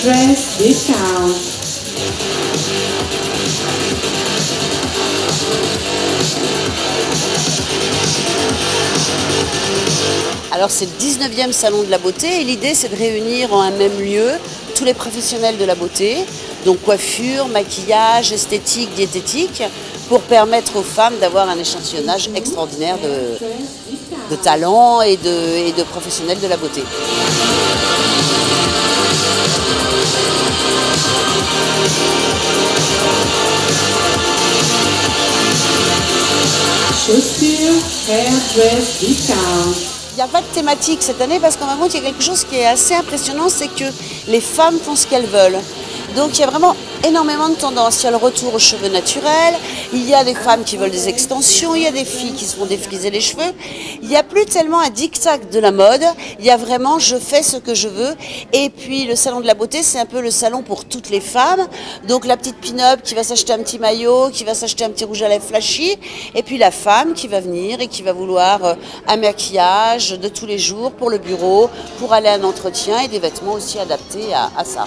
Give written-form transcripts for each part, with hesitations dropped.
Hairdress discount. Alors c'est le 19e salon de la beauté et l'idée c'est de réunir en un même lieu tous les professionnels de la beauté, donc coiffure, maquillage, esthétique, diététique, pour permettre aux femmes d'avoir un échantillonnage extraordinaire de talents et de professionnels de la beauté. Chaussures, hairdress discount. Il n'y a pas de thématique cette année parce qu'en même temps, il y a quelque chose qui est assez impressionnant, c'est que les femmes font ce qu'elles veulent. Donc il y a vraiment énormément de tendances. Il y a le retour aux cheveux naturels, il y a des femmes qui veulent des extensions, il y a des filles qui se font défriser les cheveux. Il n'y a plus tellement un diktat de la mode, il y a vraiment je fais ce que je veux. Et puis le salon de la beauté, c'est un peu le salon pour toutes les femmes. Donc la petite pin-up qui va s'acheter un petit maillot, qui va s'acheter un petit rouge à lèvres flashy. Et puis la femme qui va venir et qui va vouloir un maquillage de tous les jours pour le bureau, pour aller à un entretien et des vêtements aussi adaptés à ça.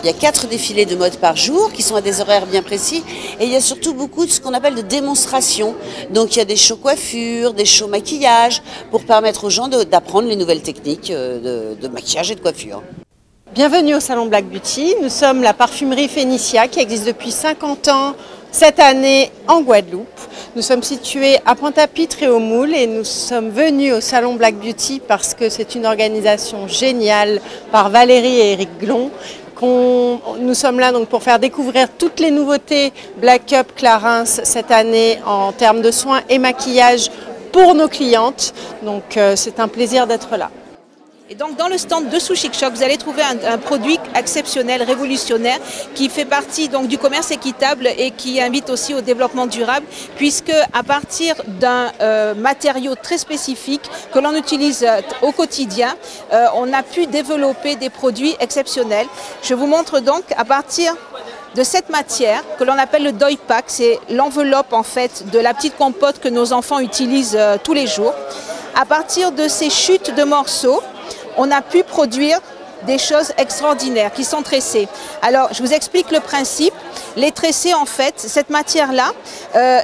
Il y a 4 défilés de mode par jour qui sont à des horaires bien précis et il y a surtout beaucoup de ce qu'on appelle de démonstrations. Donc il y a des shows coiffure, des shows maquillage pour permettre aux gens d'apprendre les nouvelles techniques de maquillage et de coiffure. Bienvenue au Salon Black Beauty. Nous sommes la parfumerie Phénicia qui existe depuis 50 ans cette année en Guadeloupe. Nous sommes situés à Pointe-à-Pitre et au Moule et nous sommes venus au Salon Black Beauty parce que c'est une organisation géniale par Valérie et Eric Glon. Nous sommes là donc pour faire découvrir toutes les nouveautés Black Up Clarins cette année en termes de soins et maquillage pour nos clientes. Donc c'est un plaisir d'être là. Et donc dans le stand de Sous Chic Shop, vous allez trouver un produit exceptionnel, révolutionnaire, qui fait partie donc du commerce équitable et qui invite aussi au développement durable, puisque à partir d'un matériau très spécifique que l'on utilise au quotidien, on a pu développer des produits exceptionnels. Je vous montre donc à partir de cette matière que l'on appelle le Doi Pack, c'est l'enveloppe en fait de la petite compote que nos enfants utilisent tous les jours. À partir de ces chutes de morceaux, on a pu produire des choses extraordinaires qui sont tressées. Alors, je vous explique le principe. Les tressés, en fait, cette matière-là,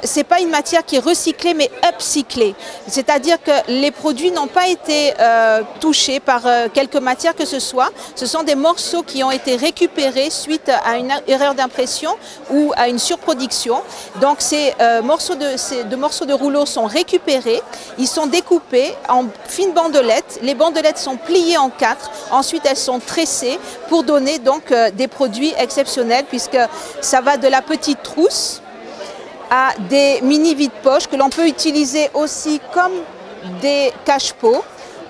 c'est pas une matière qui est recyclée, mais upcyclée. C'est-à-dire que les produits n'ont pas été touchés par quelque matière que ce soit. Ce sont des morceaux qui ont été récupérés suite à une erreur d'impression ou à une surproduction. Donc, ces morceaux de rouleau sont récupérés. Ils sont découpés en fines bandelettes. Les bandelettes sont pliées en 4. Ensuite, elles sont tressées pour donner donc des produits exceptionnels puisque ça va de la petite trousse à des mini vides-poches que l'on peut utiliser aussi comme des cache-pots.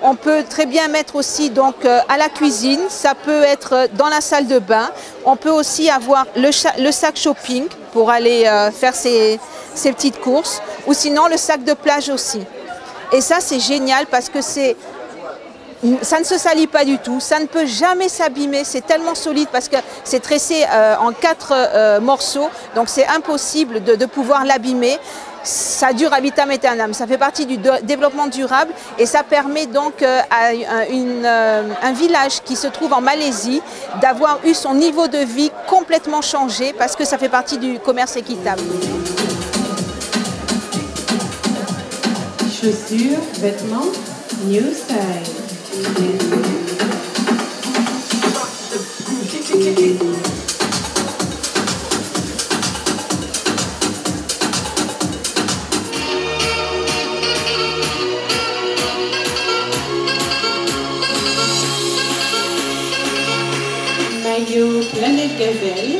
On peut très bien mettre aussi donc à la cuisine, ça peut être dans la salle de bain. On peut aussi avoir le sac shopping pour aller faire ses petites courses ou sinon le sac de plage aussi. Et ça c'est génial parce que ça ne se salit pas du tout, ça ne peut jamais s'abîmer, c'est tellement solide parce que c'est tressé en 4 morceaux, donc c'est impossible de pouvoir l'abîmer. Ça dure à vitam aeternam, ça fait partie du développement durable et ça permet donc à un village qui se trouve en Malaisie d'avoir eu son niveau de vie complètement changé parce que ça fait partie du commerce équitable. Chaussures, vêtements, new style. Maillot Planète Gazelle.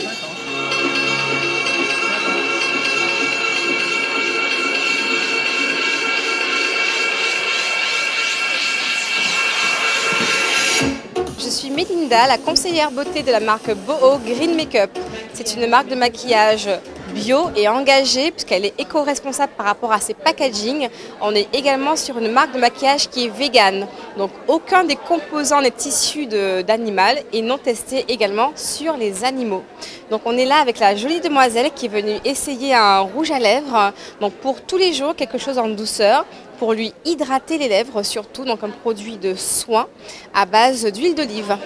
Je suis Mélinda, la conseillère beauté de la marque Boho Green Makeup. C'est une marque de maquillage bio et engagée puisqu'elle est éco-responsable par rapport à ses packaging. On est également sur une marque de maquillage qui est végane. Donc aucun des composants n'est issu d'animal et non testé également sur les animaux. Donc on est là avec la jolie demoiselle qui est venue essayer un rouge à lèvres. Donc pour tous les jours, quelque chose en douceur, pour lui hydrater les lèvres surtout, donc un produit de soin à base d'huile d'olive.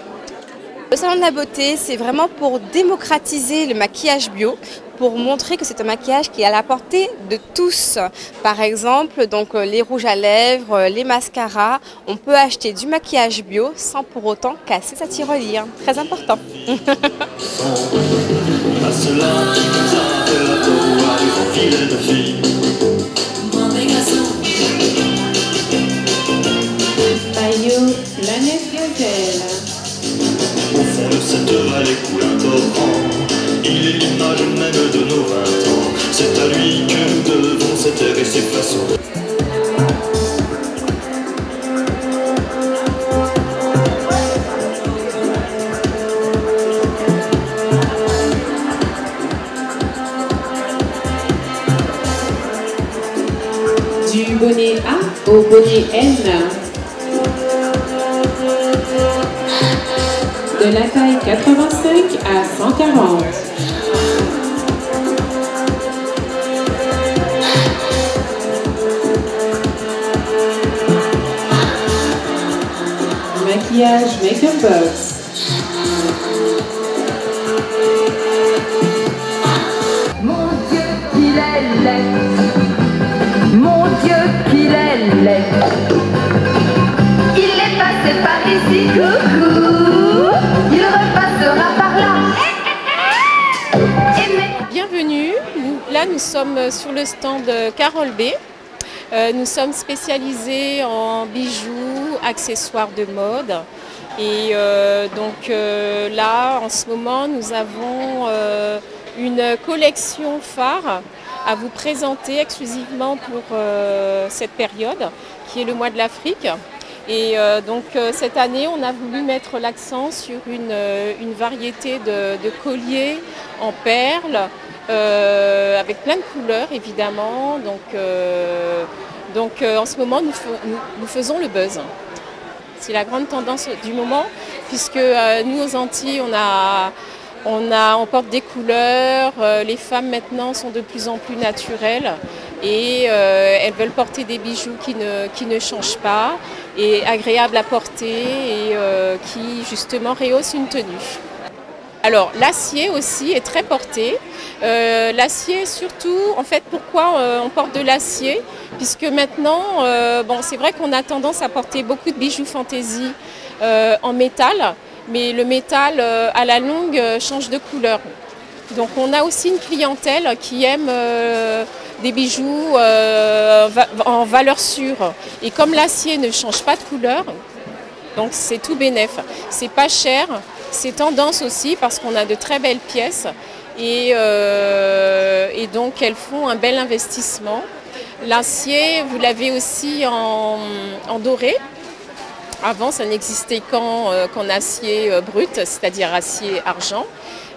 Le salon de la beauté, c'est vraiment pour démocratiser le maquillage bio, pour montrer que c'est un maquillage qui est à la portée de tous. Par exemple, donc, les rouges à lèvres, les mascaras, on peut acheter du maquillage bio sans pour autant casser sa tirelire. Très important. Maillot Planète Gazelle. Au fond de cette vallée coule un torrent. Il est l'image même de nos 20 ans. C'est à lui que nous devons cette terre et ses façons. Du bonnet A au bonnet N. De la taille 85 à 140. Maquillage Make-up Box. Mon Dieu qu'il est laid, mon Dieu qu'il est laid. Il est passé par ici, coucou, il repassera par là. Bienvenue, là nous sommes sur le stand Carole B. Nous sommes spécialisés en bijoux, accessoires de mode. Et là, en ce moment, nous avons une collection phare à vous présenter exclusivement pour cette période, qui est le mois de l'Afrique. Et cette année, on a voulu mettre l'accent sur une variété de colliers en perles, avec plein de couleurs évidemment. En ce moment, nous faisons le buzz. C'est la grande tendance du moment, puisque nous aux Antilles, on porte des couleurs. Les femmes maintenant sont de plus en plus naturelles et elles veulent porter des bijoux qui ne changent pas et agréables à porter et qui justement rehaussent une tenue. Alors l'acier aussi est très porté. L'acier surtout, en fait, pourquoi on porte de l'acier? Puisque maintenant, c'est vrai qu'on a tendance à porter beaucoup de bijoux fantaisie en métal, mais le métal à la longue change de couleur. Donc on a aussi une clientèle qui aime des bijoux en valeur sûre. Et comme l'acier ne change pas de couleur, donc c'est tout bénef. C'est pas cher. C'est tendance aussi parce qu'on a de très belles pièces et donc elles font un bel investissement. L'acier, vous l'avez aussi en doré. Avant, ça n'existait qu'en acier brut, c'est-à-dire acier argent.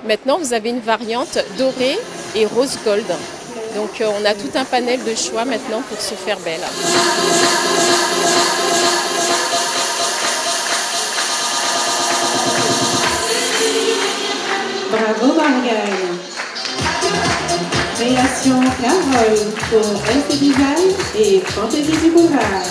Maintenant, vous avez une variante dorée et rose gold. Donc on a tout un panel de choix maintenant pour se faire belle. Bravo Margaï. Création Carole pour ST Design et Fantaisie du Boulevard.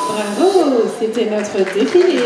Bravo, c'était notre défilé.